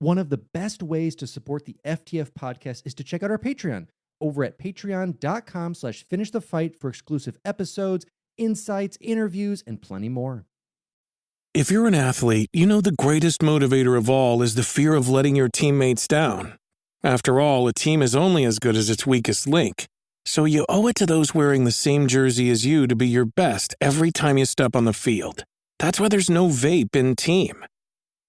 One of the best ways to support the FTF podcast is to check out our Patreon over at patreon.com/finish the fight for exclusive episodes, insights, interviews, and plenty more. If you're an athlete, you know the greatest motivator of all is the fear of letting your teammates down. After all, a team is only as good as its weakest link. So you owe it to those wearing the same jersey as you to be your best every time you step on the field. That's why there's no vape in team.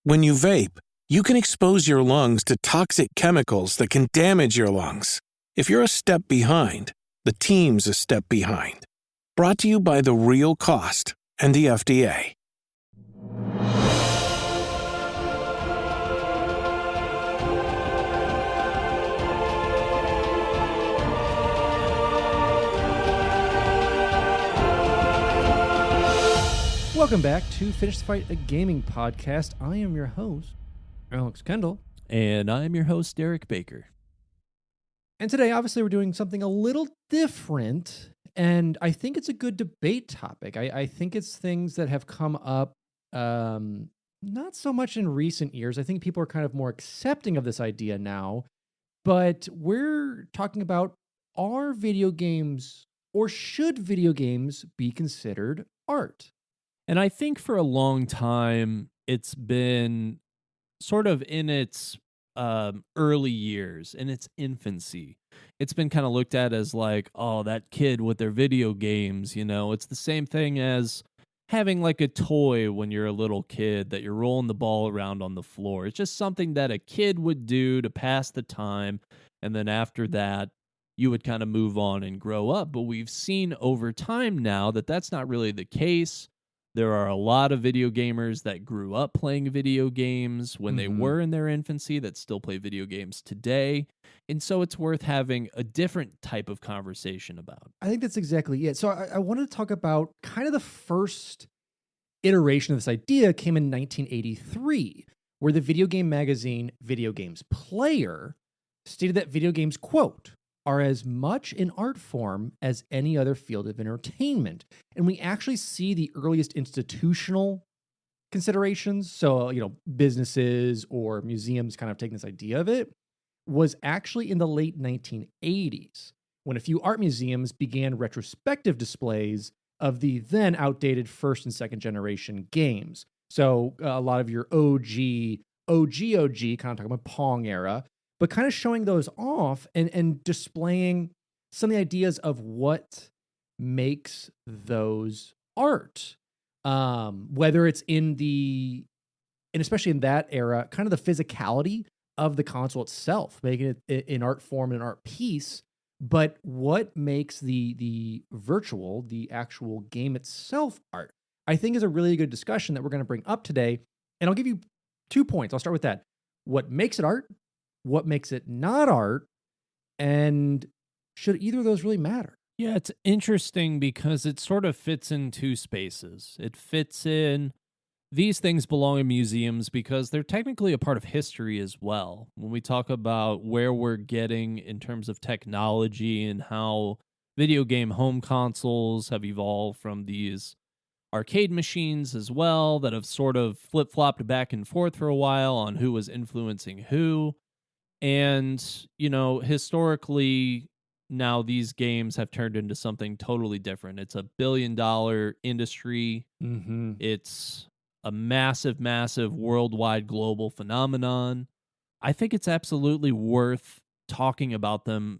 When you vape, you can expose your lungs to toxic chemicals that can damage your lungs. If you're a step behind, the team's a step behind. Brought to you by The Real Cost and the FDA. Welcome back to Finish the Fight, a gaming podcast. I am your host, Alex Kendall. And I'm your host, Derek Baker. And today, obviously, we're doing something a little different, and I think it's a good debate topic. I think it's things that have come up not so much in recent years. I think people are kind of more accepting of this idea now, but we're talking about, are video games, or should video games be considered art? And I think for a long time, it's been sort of in its early years, in its infancy. It's been kind of looked at as like, oh, that kid with their video games, you know, it's the same thing as having like a toy when you're a little kid that you're rolling the ball around on the floor. It's just something that a kid would do to pass the time. And then after that, you would kind of move on and grow up. But we've seen over time now that that's not really the case. There are a lot of video gamers that grew up playing video games when they were in their infancy that still play video games today. And so it's worth having a different type of conversation about. I think that's exactly it. So I wanted to talk about kind of the first iteration of this idea came in 1983, where the video game magazine Video Games Player stated that video games, quote, are as much an art form as any other field of entertainment. And we actually see the earliest institutional considerations. So, businesses or museums kind of taking this idea of it was actually in the late 1980s, when a few art museums began retrospective displays of the then outdated first and second generation games. So a lot of your OG, kind of talking about Pong era, but kind of showing those off and displaying some of the ideas of what makes those art. Whether it's and especially in that era, kind of the physicality of the console itself, making it an art form and an art piece, but what makes the actual game itself art, I think is a really good discussion that we're going to bring up today. And I'll give you 2 points. I'll start with that. What makes it art? What makes it not art, and should either of those really matter? Yeah, it's interesting because it sort of fits in two spaces. It fits in, these things belong in museums because they're technically a part of history as well. When we talk about where we're getting in terms of technology and how video game home consoles have evolved from these arcade machines as well that have sort of flip-flopped back and forth for a while on who was influencing who. And, historically, now these games have turned into something totally different. It's a billion-dollar industry. Mm-hmm. It's a massive, massive worldwide global phenomenon. I think it's absolutely worth talking about them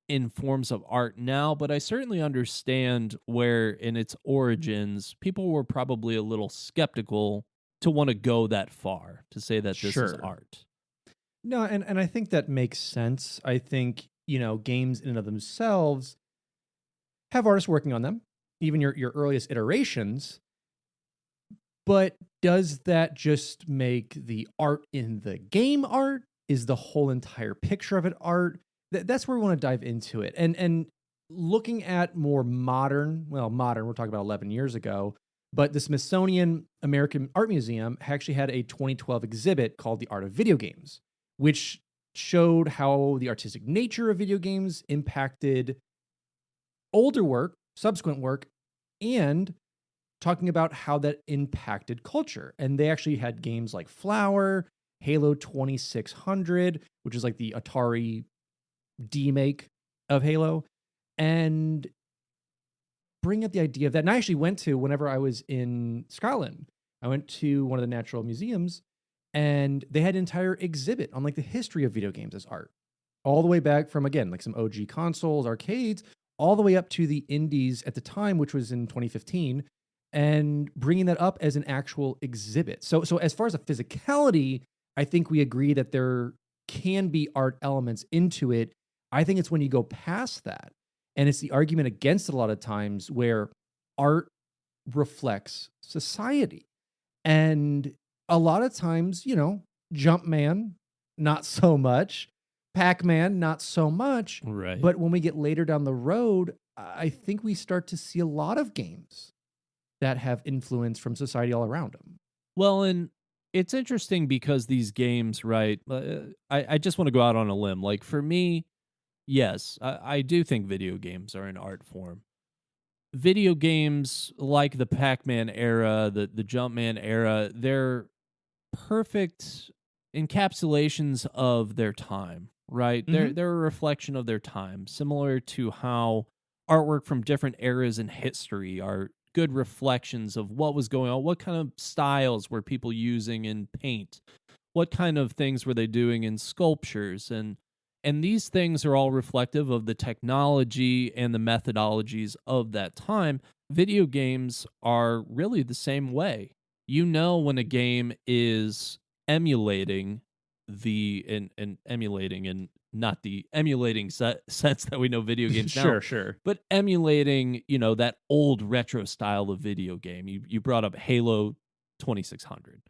in forms of art now, but I certainly understand where in its origins, people were probably a little skeptical to want to go that far, to say that this is art. No, and I think that makes sense. I think, games in and of themselves have artists working on them, even your earliest iterations. But does that just make the art in the game art? Is the whole entire picture of it art? That's where we want to dive into it. And looking at more modern, we're talking about 11 years ago, but the Smithsonian American Art Museum actually had a 2012 exhibit called The Art of Video Games, which showed how the artistic nature of video games impacted older work, subsequent work, and talking about how that impacted culture. And they actually had games like Flower Halo 2600, which is like the Atari D-make of Halo, and bring up the idea of that. And I actually went to, whenever I was in Scotland, I went to one of the natural museums, and they had an entire exhibit on like the history of video games as art, all the way back from, again, like some OG consoles, arcades, all the way up to the indies at the time, which was in 2015, and bringing that up as an actual exhibit. So as far as a physicality, I think we agree that there can be art elements into it. I think it's when you go past that, and it's the argument against it a lot of times, where art reflects society. And a lot of times, Jumpman, not so much. Pac-Man, not so much. Right. But when we get later down the road, I think we start to see a lot of games that have influence from society all around them. Well, and it's interesting because these games, right? I just want to go out on a limb. Like for me, yes, I do think video games are an art form. Video games like the Pac-Man era, the Jumpman era, they're perfect encapsulations of their time, right? They're a reflection of their time, similar to how artwork from different eras in history are good reflections of what was going on. What kind of styles were people using in paint? What kind of things were they doing in sculptures? And these things are all reflective of the technology and the methodologies of that time. Video games are really the same way. You know when a game is emulating and emulating, and not the emulating sense that we know video games now. Sure. But emulating, that old retro style of video game. You brought up Halo 2600,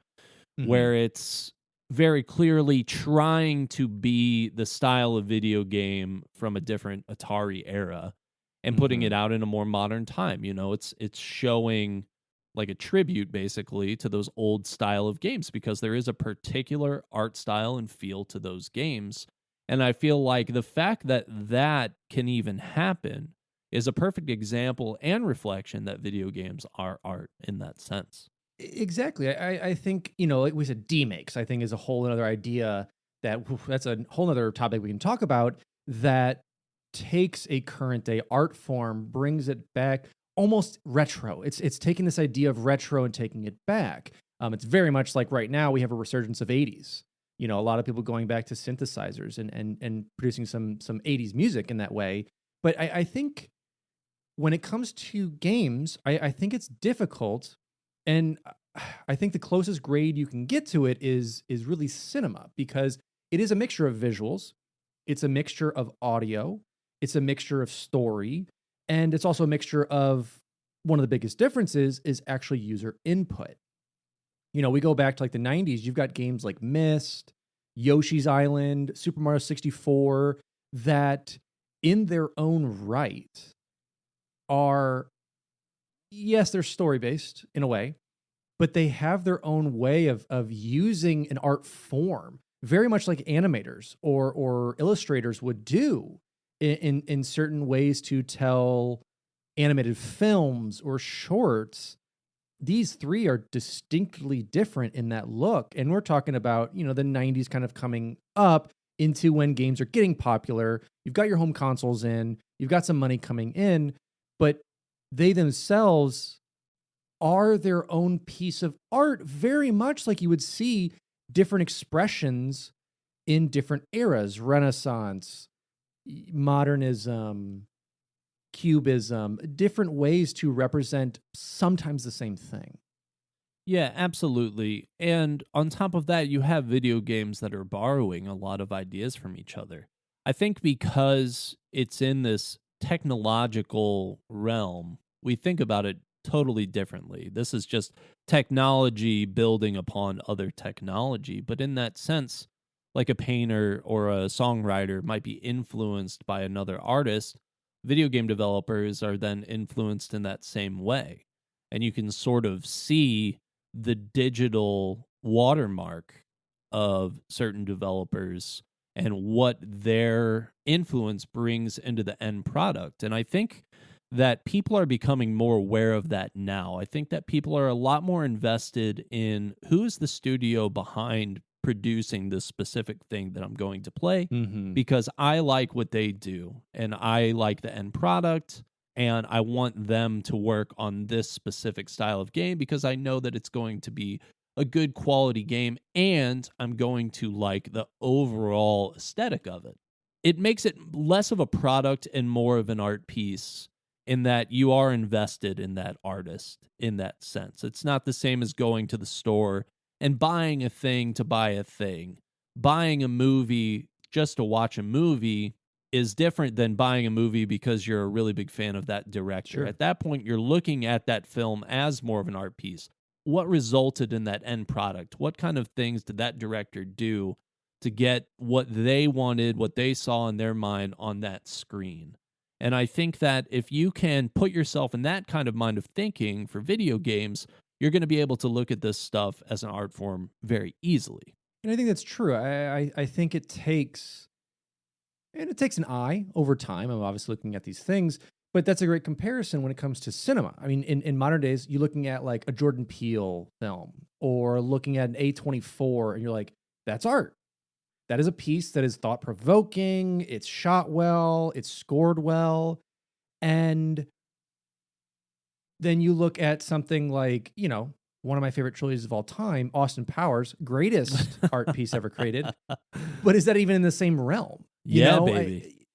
where it's very clearly trying to be the style of video game from a different Atari era and putting it out in a more modern time. It's showing like a tribute basically to those old style of games, because there is a particular art style and feel to those games. And I feel like the fact that that can even happen is a perfect example and reflection that video games are art in that sense. Exactly. I think, like we said, D-makes, I think, is a whole other idea that's a whole other topic we can talk about, that takes a current day art form, brings it back almost retro. It's taking this idea of retro and taking it back. It's very much like right now we have a resurgence of 80s. A lot of people going back to synthesizers and producing some 80s music in that way. But I think when it comes to games, I think it's difficult. And I think the closest grade you can get to it is really cinema, because it is a mixture of visuals, it's a mixture of audio, it's a mixture of story, and it's also a mixture of, one of the biggest differences is actually user input. We go back to like the 90s, you've got games like Myst, Yoshi's Island, Super Mario 64, that in their own right are, yes, they're story-based in a way, but they have their own way of using an art form, very much like animators or illustrators would do in certain ways to tell animated films or shorts. These three are distinctly different in that look. And we're talking about, the 90s kind of coming up into when games are getting popular. You've got your home consoles in, you've got some money coming in, but they themselves are their own piece of art, very much like you would see different expressions in different eras: Renaissance, modernism, cubism, different ways to represent sometimes the same thing. Yeah, absolutely. And on top of that, you have video games that are borrowing a lot of ideas from each other. I think because it's in this technological realm, we think about it totally differently. This is just technology building upon other technology. But in that sense, like a painter or a songwriter might be influenced by another artist, video game developers are then influenced in that same way. And you can sort of see the digital watermark of certain developers and what their influence brings into the end product. And I think that people are becoming more aware of that now. I think that people are a lot more invested in who is the studio behind producing this specific thing that I'm going to play Mm-hmm. because I like what they do and I like the end product and I want them to work on this specific style of game because I know that it's going to be a good quality game and I'm going to like the overall aesthetic of it. It makes it less of a product and more of an art piece in that you are invested in that artist in that sense. It's not the same as going to the store and buying a thing to buy a thing. Buying a movie just to watch a movie is different than buying a movie because you're a really big fan of that director. Sure. At that point, you're looking at that film as more of an art piece. What resulted in that end product? What kind of things did that director do to get what they wanted, what they saw in their mind on that screen? And I think that if you can put yourself in that kind of mind of thinking for video games, you're going to be able to look at this stuff as an art form very easily. And I think that's true. I think it takes an eye over time. I'm obviously looking at these things, but that's a great comparison when it comes to cinema. I mean, in modern days, you're looking at like a Jordan Peele film or looking at an A24, and you're like, that's art. That is a piece that is thought provoking. It's shot well. It's scored well. And then you look at something like, one of my favorite trilogies of all time, Austin Powers, greatest art piece ever created. But is that even in the same realm? Baby.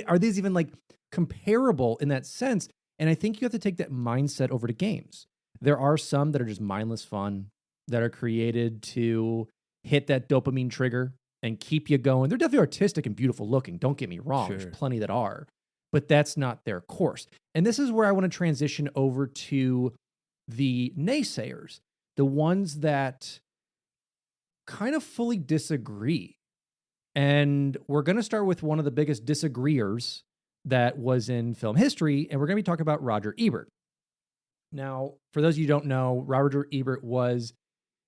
Are these even like comparable in that sense? And I think you have to take that mindset over to games. There are some that are just mindless fun that are created to hit that dopamine trigger and keep you going. They're definitely artistic and beautiful looking. Don't get me wrong. Sure. There's plenty that are, but that's not their course. And this is where I want to transition over to the naysayers, the ones that kind of fully disagree. And we're going to start with one of the biggest disagreeers that was in film history, and we're going to be talking about Roger Ebert. Now, for those of you who don't know, Roger Ebert was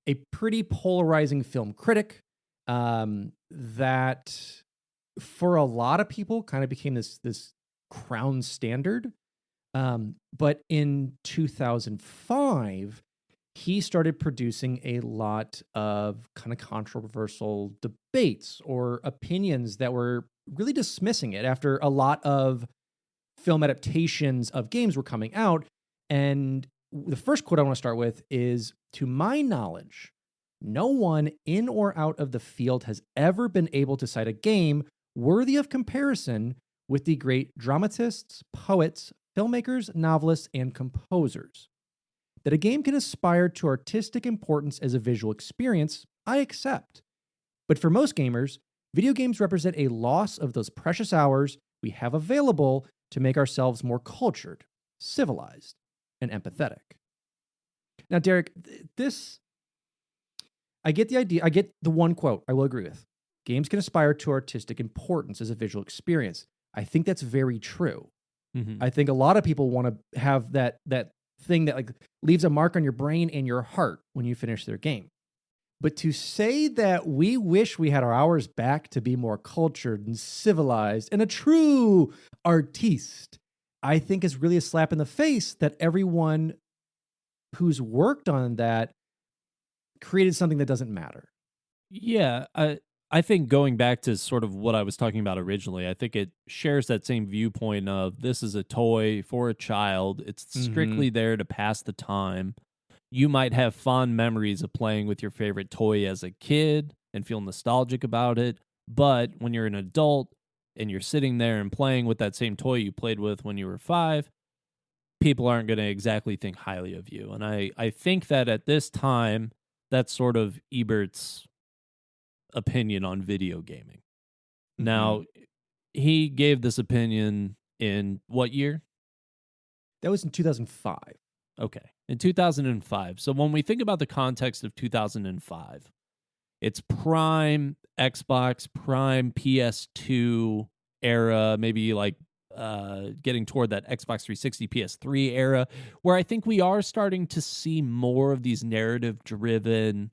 a pretty polarizing film critic that for a lot of people kind of became this crown standard. But in 2005, he started producing a lot of kind of controversial debates or opinions that were really dismissing it after a lot of film adaptations of games were coming out. And the first quote I want to start with is, to my knowledge, no one in or out of the field has ever been able to cite a game worthy of comparison with the great dramatists, poets, filmmakers, novelists, and composers. That a game can aspire to artistic importance as a visual experience, I accept. But for most gamers, video games represent a loss of those precious hours we have available to make ourselves more cultured, civilized, and empathetic. Now, Derek, I get the idea. I get the one quote I will agree with. Games can aspire to artistic importance as a visual experience. I think that's very true. Mm-hmm. I think a lot of people want to have that thing that like leaves a mark on your brain and your heart when you finish their game. But to say that we wish we had our hours back to be more cultured and civilized and a true artiste, I think is really a slap in the face that everyone who's worked on that created something that doesn't matter. Yeah, I think going back to sort of what I was talking about originally, I think it shares that same viewpoint of this is a toy for a child. It's strictly there to pass the time. You might have fond memories of playing with your favorite toy as a kid and feel nostalgic about it. But when you're an adult and you're sitting there and playing with that same toy you played with when you were 5, people aren't going to exactly think highly of you. And I think that at this time, that's sort of Ebert's opinion on video gaming. Now, he gave this opinion in what year? That was in 2005. Okay, in 2005. So when we think about the context of 2005, it's prime Xbox, prime PS2 era, maybe like getting toward that Xbox 360, PS3 era, where I think we are starting to see more of these narrative-driven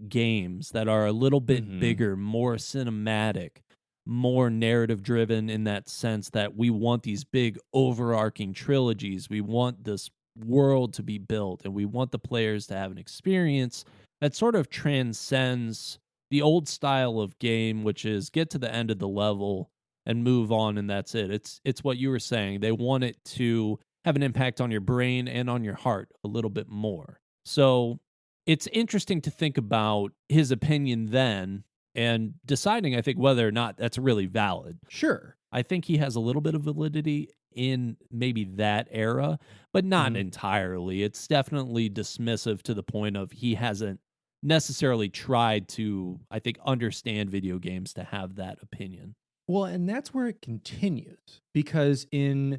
games that are a little bit bigger, more cinematic, more narrative-driven in that sense that we want these big overarching trilogies. We want this world to be built, and we want the players to have an experience that sort of transcends the old style of game, which is get to the end of the level and move on, and that's it. It's what you were saying. They want it to have an impact on your brain and on your heart a little bit more. So it's interesting to think about his opinion then and deciding, I think, whether or not that's really valid. Sure. I think he has a little bit of validity in maybe that era, but not entirely. It's definitely dismissive to the point of he hasn't necessarily tried to, I think, understand video games to have that opinion. Well, and that's where it continues because in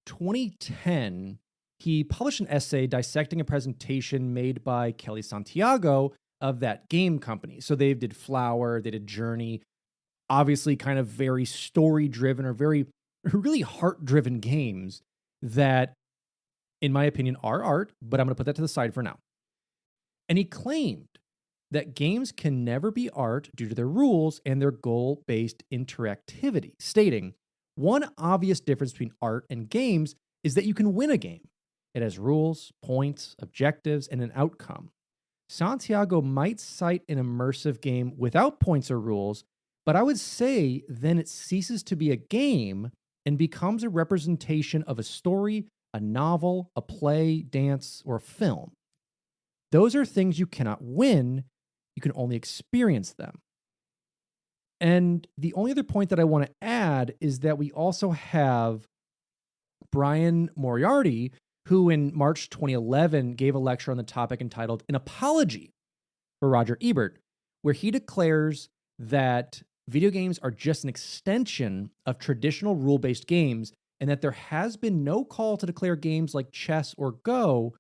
2010, he published an essay dissecting a presentation made by Kelly Santiago of that game company. So they did Flower, they did Journey, obviously kind of very story-driven or very really heart-driven games that, in my opinion, are art, but I'm going to put that to the side for now. And he claimed that games can never be art due to their rules and their goal-based interactivity, stating, one obvious difference between art and games is that you can win a game. It has rules, points, objectives, and an outcome. Santiago might cite an immersive game without points or rules, but I would say then it ceases to be a game and becomes a representation of a story, a novel, a play, dance, or a film. Those are things you cannot win, you can only experience them. And the only other point that I want to add is that we also have Brian Moriarty, who in March 2011 gave a lecture on the topic entitled An Apology for Roger Ebert, where he declares that video games are just an extension of traditional rule-based games and that there has been no call to declare games like chess or Go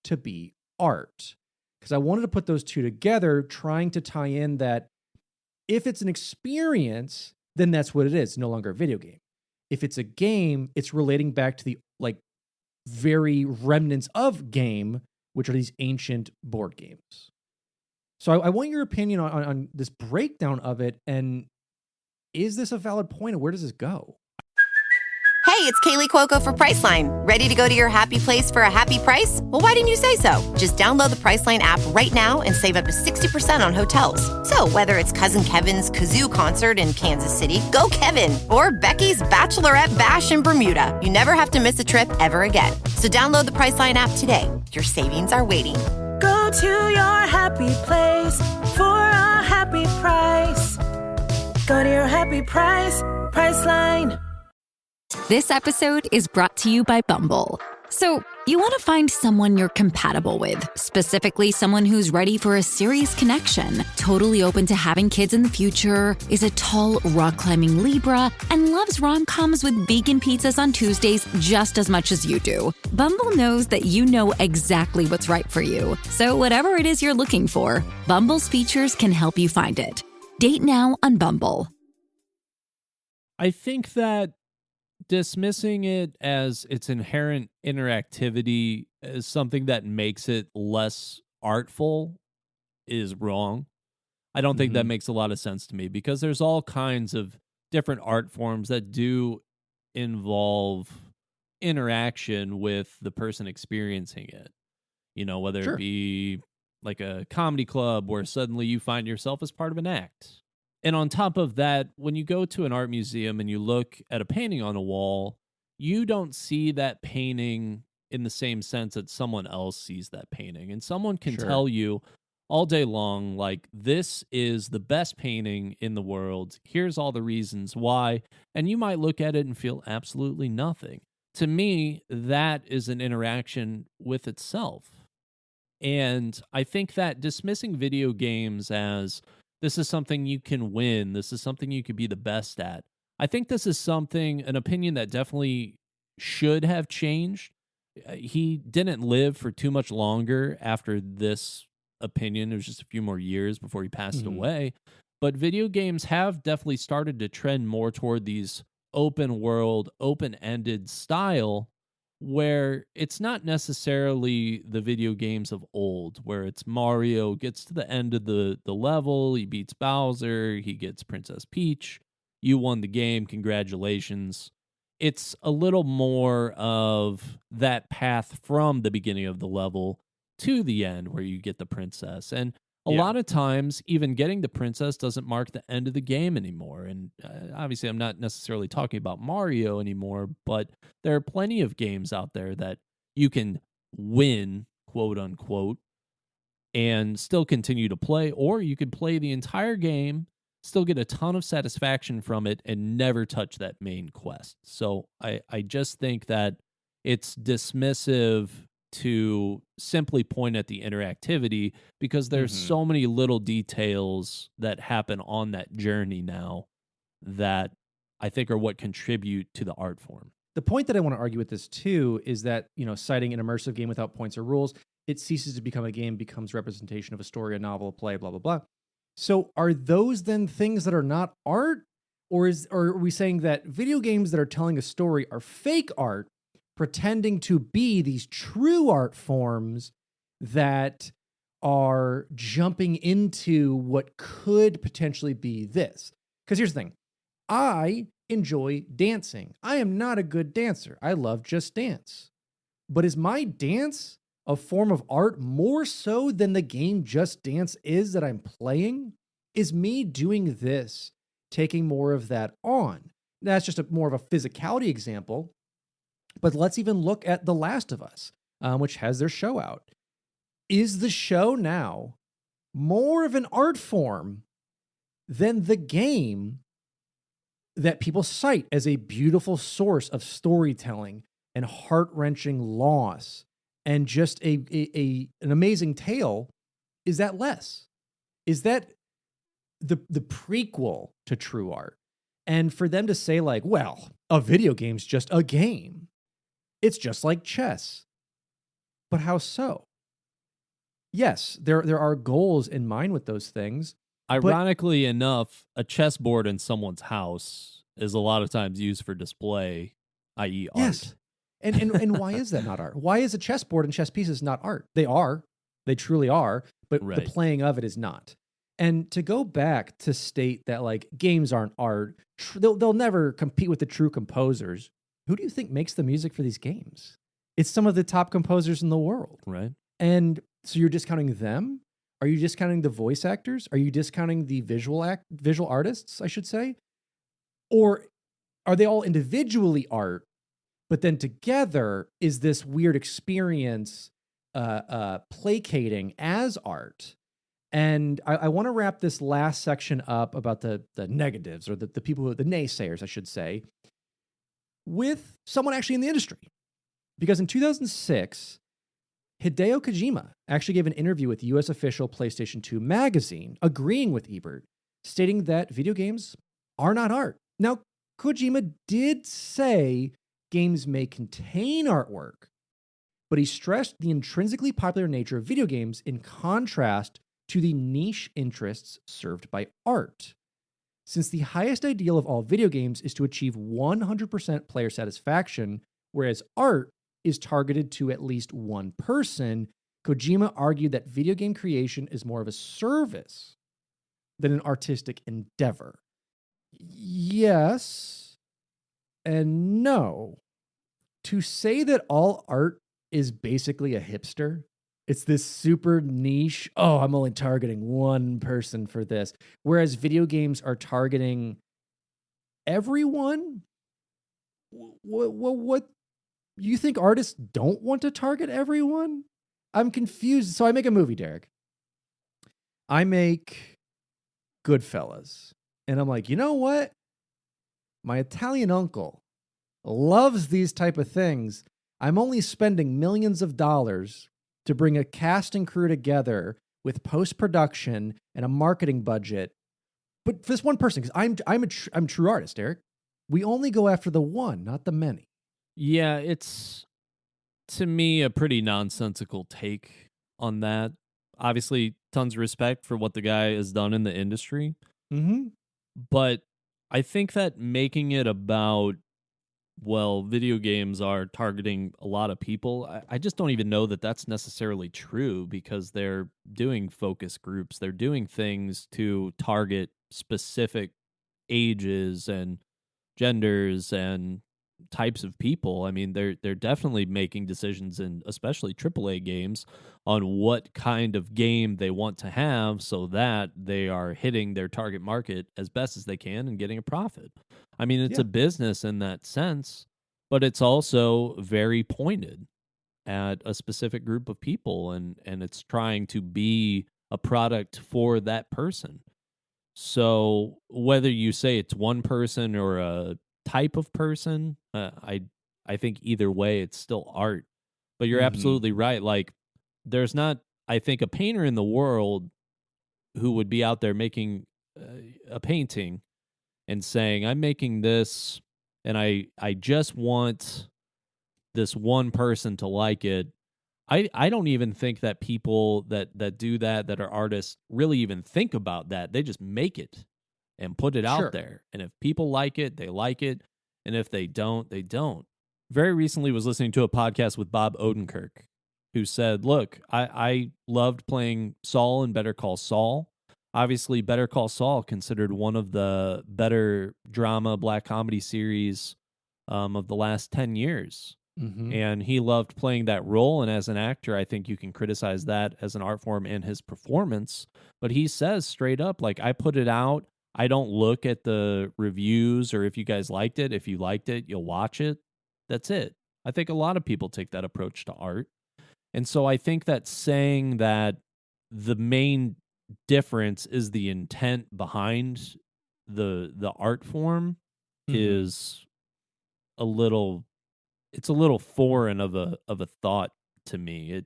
to be art. Because I wanted to put those two together, trying to tie in that if it's an experience, then that's what it is, no longer a video game. If it's a game, it's relating back to the very remnants of game, which are these ancient board games. So I want your opinion on this breakdown of it, and is this a valid point, and where does this go? Hey, it's Kaylee Cuoco for Priceline. Ready to go to your happy place for a happy price? Well, why didn't you say so? Just download the Priceline app right now and save up to 60% on hotels. So whether it's Cousin Kevin's Kazoo Concert in Kansas City, go Kevin, or Becky's Bachelorette Bash in Bermuda, you never have to miss a trip ever again. So download the Priceline app today. Your savings are waiting. Go to your happy place for a happy price. Go to your happy price, Priceline. This episode is brought to you by Bumble. So, you want to find someone you're compatible with, specifically someone who's ready for a serious connection, totally open to having kids in the future, is a tall, rock-climbing Libra, and loves rom-coms with vegan pizzas on Tuesdays just as much as you do. Bumble knows that you know exactly what's right for you. So whatever it is you're looking for, Bumble's features can help you find it. Date now on Bumble. I think that dismissing it as its inherent interactivity as something that makes it less artful is wrong. I don't think that makes a lot of sense to me because there's all kinds of different art forms that do involve interaction with the person experiencing it. You know, whether it be like a comedy club where suddenly you find yourself as part of an act. And on top of that, when you go to an art museum and you look at a painting on a wall, you don't see that painting in the same sense that someone else sees that painting. And someone can tell you all day long, like, this is the best painting in the world. Here's all the reasons why. And you might look at it and feel absolutely nothing. To me, that is an interaction with itself. And I think that dismissing video games as this is something you can win, this is something you could be the best at, I think this is an opinion that definitely should have changed. He didn't live for too much longer after this opinion. It was just a few more years before he passed away. But video games have definitely started to trend more toward these open world, open-ended style where it's not necessarily the video games of old, where it's Mario gets to the end of the level, he beats Bowser, he gets Princess Peach, you won the game, congratulations. It's a little more of that path from the beginning of the level to the end where you get the princess. And A lot of times, even getting the princess doesn't mark the end of the game anymore. And obviously, I'm not necessarily talking about Mario anymore, but there are plenty of games out there that you can win, quote unquote, and still continue to play, or you could play the entire game, still get a ton of satisfaction from it, and never touch that main quest. So I just think that it's dismissive to simply point at the interactivity, because there's so many little details that happen on that journey now that I think are what contribute to the art form. The point that I want to argue with this too is that, citing an immersive game without points or rules, it ceases to become a game, becomes representation of a story, a novel, a play, blah, blah, blah. So are those then things that are not art? Or are we saying that video games that are telling a story are fake art, pretending to be these true art forms that are jumping into what could potentially be this? Because here's the thing. I enjoy dancing. I am not a good dancer. I love Just Dance. But is my dance a form of art more so than the game Just Dance is that I'm playing? Is me doing this taking more of that on? That's just more of a physicality example. But let's even look at The Last of Us, which has their show out. Is the show now more of an art form than the game that people cite as a beautiful source of storytelling and heart-wrenching loss and just an amazing tale? Is that less? Is that the prequel to true art? And for them to say like, well, a video game's just a game. It's just like chess. But how so? Yes, there are goals in mind with those things. Ironically enough, a chessboard in someone's house is a lot of times used for display, i.e. art. Yes. And why is that not art? Why is a chessboard and chess pieces not art? They are. They truly are. But the playing of it is not. And to go back to state that like games aren't art, they'll never compete with the true composers. Who do you think makes the music for these games? It's some of the top composers in the world. Right. And so you're discounting them? Are you discounting the voice actors? Are you discounting the visual artists, I should say? Or are they all individually art, but then together is this weird experience placating as art? And I want to wrap this last section up about the negatives, or the people, the naysayers, I should say, with someone actually in the industry. Because in 2006, Hideo Kojima actually gave an interview with US official PlayStation 2 magazine, agreeing with Ebert, stating that video games are not art. Now, Kojima did say games may contain artwork, but he stressed the intrinsically popular nature of video games in contrast to the niche interests served by art. Since the highest ideal of all video games is to achieve 100% player satisfaction, whereas art is targeted to at least one person, Kojima argued that video game creation is more of a service than an artistic endeavor. Yes and no. To say that all art is basically a hipster, it's this super niche, oh, I'm only targeting one person for this, whereas video games are targeting everyone? What you think artists don't want to target everyone? I'm confused. So I make a movie, Derek. I make Goodfellas. And I'm like, you know what? My Italian uncle loves these type of things. I'm only spending millions of dollars to bring a cast and crew together with post-production and a marketing budget. But for this one person, because I'm a true artist, Eric. We only go after the one, not the many. Yeah, it's, to me, a pretty nonsensical take on that. Obviously, tons of respect for what the guy has done in the industry. Mm-hmm. But I think that making it about, well, video games are targeting a lot of people, I just don't even know that that's necessarily true, because they're doing focus groups. They're doing things to target specific ages and genders and types of people. I mean, they're definitely making decisions in especially AAA games on what kind of game they want to have so that they are hitting their target market as best as they can and getting a profit. I mean, it's Yeah. a business in that sense, but it's also very pointed at a specific group of people, and it's trying to be a product for that person. So whether you say it's one person or a type of person, I think either way it's still art. But you're Mhm. absolutely right. Like, there's not, I think, a painter in the world who would be out there making a painting and saying, "I'm making this, and I just want this one person to like it." I don't even think that people that do that are artists really even think about that. They just make it and put it Sure. out there. And if people like it, they like it. And if they don't, they don't. Very recently was listening to a podcast with Bob Odenkirk, who said, look, I loved playing Saul in Better Call Saul. Obviously, Better Call Saul considered one of the better drama black comedy series of the last 10 years. Mhm. And he loved playing that role. And as an actor, I think you can criticize that as an art form and his performance. But he says straight up, like, I put it out. I don't look at the reviews or if you guys liked it. If you liked it, you'll watch it. That's it. I think a lot of people take that approach to art. And so I think that saying that the main difference is the intent behind the art form Mhm. is a little, it's a little foreign of a thought to me.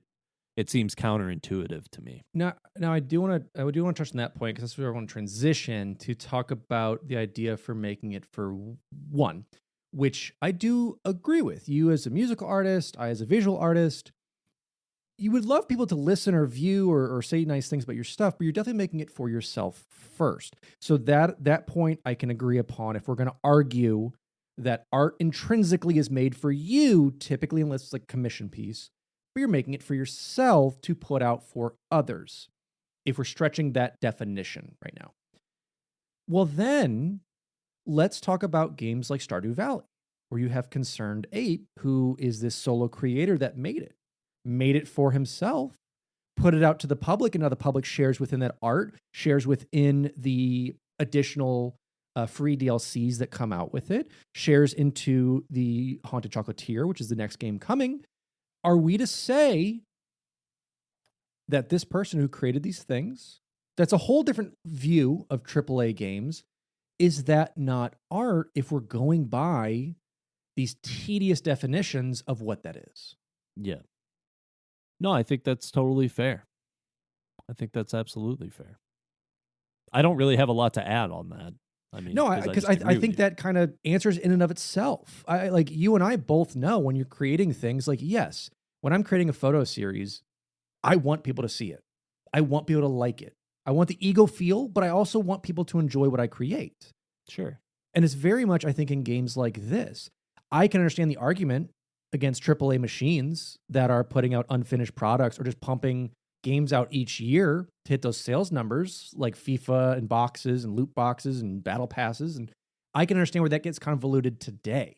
It seems counterintuitive to me. Now I do want to touch on that point because that's where I want to transition to talk about the idea for making it for one, which I do agree with. You as a musical artist, I as a visual artist, you would love people to listen or view or say nice things about your stuff, but you're definitely making it for yourself first. So that point I can agree upon. If we're going to argue that art intrinsically is made for you, typically, unless it's like a commission piece, but you're making it for yourself to put out for others, if we're stretching that definition right now. Well, then let's talk about games like Stardew Valley, where you have Concerned Ape, who is this solo creator that made it for himself, put it out to the public, and now the public shares within that art, shares within the additional free DLCs that come out with it, shares into the Haunted Chocolatier, which is the next game coming. Are we to say that this person who created these things, that's a whole different view of AAA games, is that not art if we're going by these tedious definitions of what that is? Yeah. No, I think that's totally fair. I think that's absolutely fair. I don't really have a lot to add on that. I mean, No, because I think that kind of answers in and of itself. I like you and I both know when you're creating things, like, yes, when I'm creating a photo series, I want people to see it. I want people to like it. I want the ego feel, but I also want people to enjoy what I create. Sure. And it's very much, I think, in games like this, I can understand the argument against AAA machines that are putting out unfinished products or just pumping games out each year to hit those sales numbers, like FIFA and boxes and loot boxes and battle passes. And I can understand where that gets convoluted today.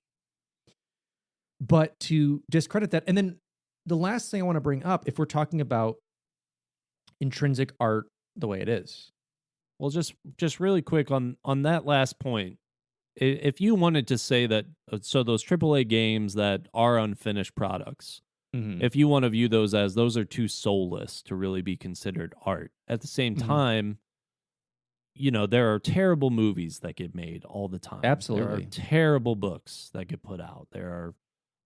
But to discredit that, and then the last thing I want to bring up, if we're talking about intrinsic art the way it is. Well, just really quick on that last point. If you wanted to say that, so those AAA games that are unfinished products, if you want to view those as those are too soulless to really be considered art. At the same time, you know, there are terrible movies that get made all the time. Absolutely. There are terrible books that get put out. There are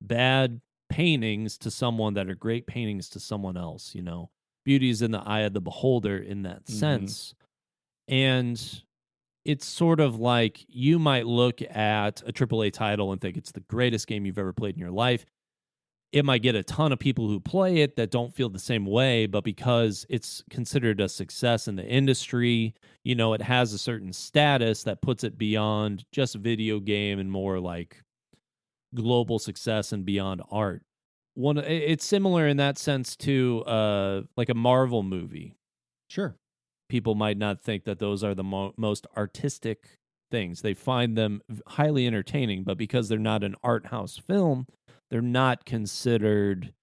bad paintings to someone that are great paintings to someone else, you know. Beauty is in the eye of the beholder in that sense. And it's sort of like you might look at a AAA title and think it's the greatest game you've ever played in your life. It might get a ton of people who play it that don't feel the same way, but because it's considered a success in the industry, you know, it has a certain status that puts it beyond just video game and more like global success and beyond art. It's similar in that sense to like a Marvel movie. Sure. People might not think that those are the most artistic things. They find them highly entertaining, but because they're not an art house film, they're not considered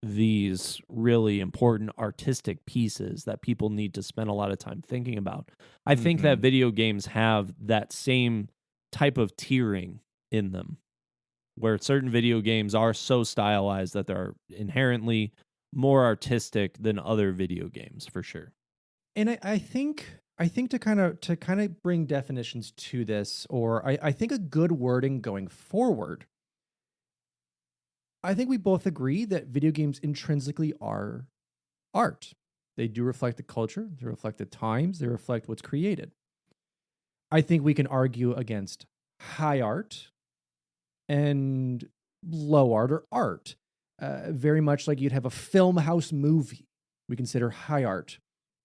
these really important artistic pieces that people need to spend a lot of time thinking about. I think that video games have that same type of tiering in them, where certain video games are so stylized that they're inherently more artistic than other video games, for sure. And I think to kind of bring definitions to this, or I think a good wording going forward, I think we both agree that video games intrinsically are art. They do reflect the culture, they reflect the times, they reflect what's created. I think we can argue against high art and low art or art. Very much like you'd have a film house movie. We consider high art.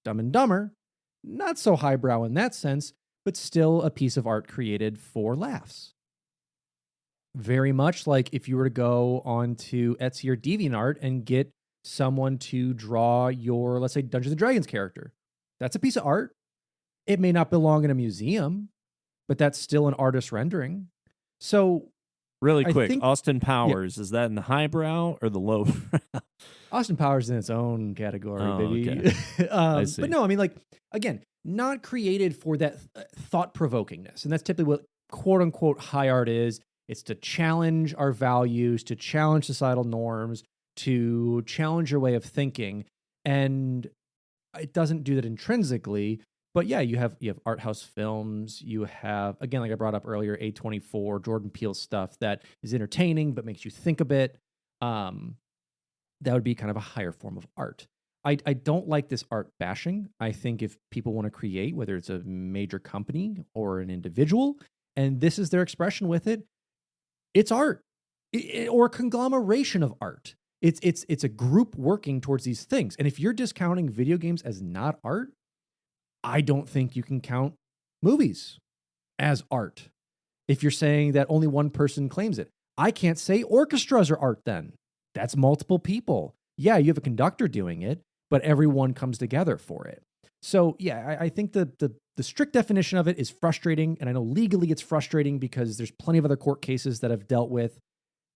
Dumb and Dumber, not so highbrow in that sense, but still a piece of art created for laughs. Very much like if you were to go onto Etsy or DeviantArt and get someone to draw your, let's say, Dungeons and Dragons character. That's a piece of art. It may not belong in a museum, but that's still an artist rendering. So really quick, Austin Powers, is that in the highbrow or the low? Austin Powers is in its own category, baby. Okay. I see. But no, I mean, like, again, not created for that thought-provokingness. And that's typically what quote-unquote high art is. It's to challenge our values, to challenge societal norms, to challenge your way of thinking. And it doesn't do that intrinsically. But yeah, you have art house films. You have, again, like I brought up earlier, A24, Jordan Peele stuff that is entertaining but makes you think a bit. That would be kind of a higher form of art. I don't like this art bashing. I think if people want to create, whether it's a major company or an individual, and this is their expression with it, it's art, or a conglomeration of art. It's a group working towards these things. And if you're discounting video games as not art, I don't think you can count movies as art. If you're saying that only one person claims it, I can't say orchestras are art then. That's multiple people. Yeah, you have a conductor doing it, but everyone comes together for it. So yeah, I think the strict definition of it is frustrating. And I know legally it's frustrating because there's plenty of other court cases that have dealt with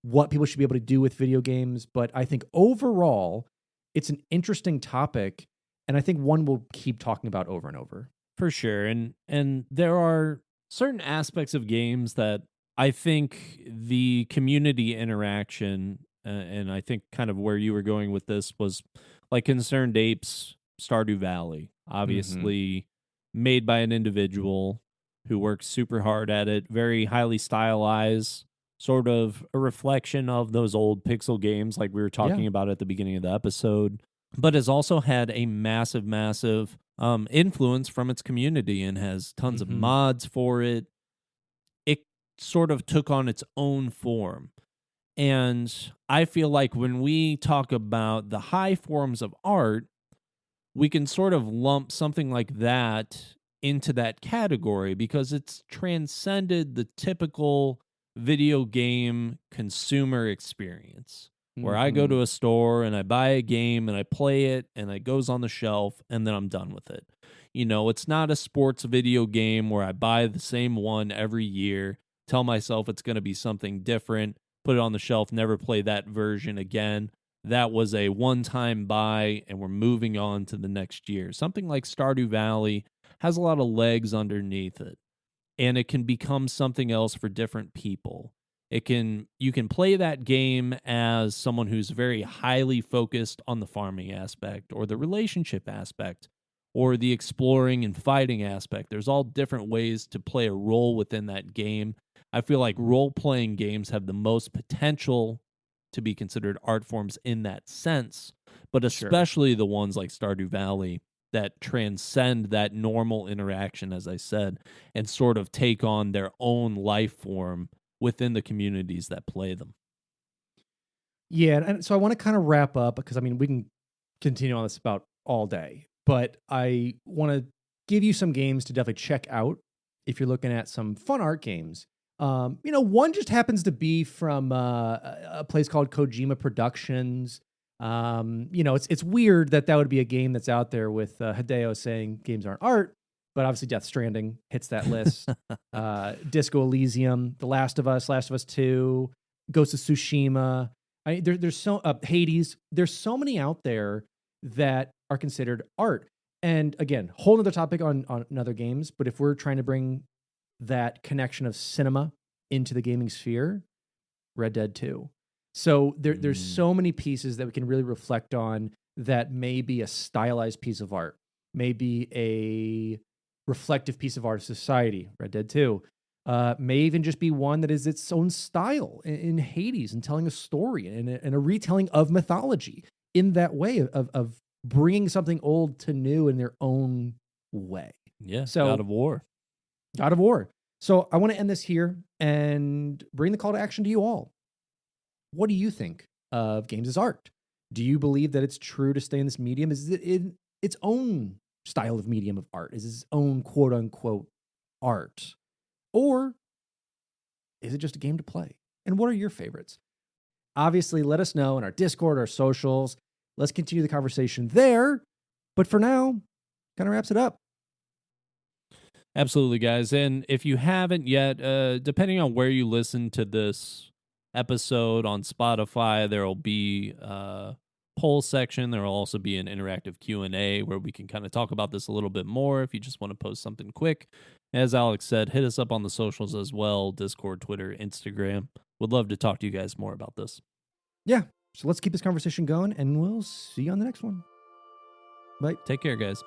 what people should be able to do with video games. But I think overall, it's an interesting topic. And I think one we'll keep talking about over and over. For sure. And there are certain aspects of games that I think the community interaction, and I think kind of where you were going with this was like Concerned Apes, Stardew Valley, obviously made by an individual who works super hard at it, very highly stylized, sort of a reflection of those old pixel games like we were talking about at the beginning of the episode, but has also had a massive influence from its community and has tons of mods for it. It sort of took on its own form. And I feel like when we talk about the high forms of art, we can sort of lump something like that into that category because it's transcended the typical video game consumer experience where I go to a store and I buy a game and I play it and it goes on the shelf and then I'm done with it. You know, it's not a sports video game where I buy the same one every year, tell myself it's going to be something different, put it on the shelf, never play that version again. That was a one-time buy, and we're moving on to the next year. Something like Stardew Valley has a lot of legs underneath it, and it can become something else for different people. You can play that game as someone who's very highly focused on the farming aspect, or the relationship aspect, or the exploring and fighting aspect. There's all different ways to play a role within that game. I feel like role-playing games have the most potential to be considered art forms in that sense, but especially the ones like Stardew Valley that transcend that normal interaction, as I said, and sort of take on their own life form within the communities that play them. Yeah, and so I want to kind of wrap up because, I mean, we can continue on this about all day, but I want to give you some games to definitely check out if you're looking at some fun art games. One just happens to be from a place called Kojima Productions. It's weird that would be a game that's out there with Hideo saying games aren't art, but obviously Death Stranding hits that list. Disco Elysium, The Last of Us 2, Ghost of Tsushima. There's so Hades. There's so many out there that are considered art. And again, whole other topic on other games. But if we're trying to bring that connection of cinema into the gaming sphere, Red Dead 2. So there's so many pieces that we can really reflect on that may be a stylized piece of art, maybe a reflective piece of art of society, Red Dead 2. May even just be one that is its own style in Hades and telling a story and a retelling of mythology in that way of bringing something old to new in their own way. Yeah, so, God of War. God of War. So I want to end this here and bring the call to action to you all. What do you think of games as art? Do you believe that it's true to stay in this medium? Is it in its own style of medium of art? Is it its own quote unquote art? Or is it just a game to play? And what are your favorites? Obviously, let us know in our Discord, our socials. Let's continue the conversation there. But for now, kind of wraps it up. Absolutely, guys. And if you haven't yet, depending on where you listen to this episode on Spotify, there will be a poll section. There will also be an interactive Q&A where we can kind of talk about this a little bit more if you just want to post something quick. As Alex said, hit us up on the socials as well, Discord, Twitter, Instagram. Would love to talk to you guys more about this. Yeah. So let's keep this conversation going, and we'll see you on the next one. Bye. Take care, guys.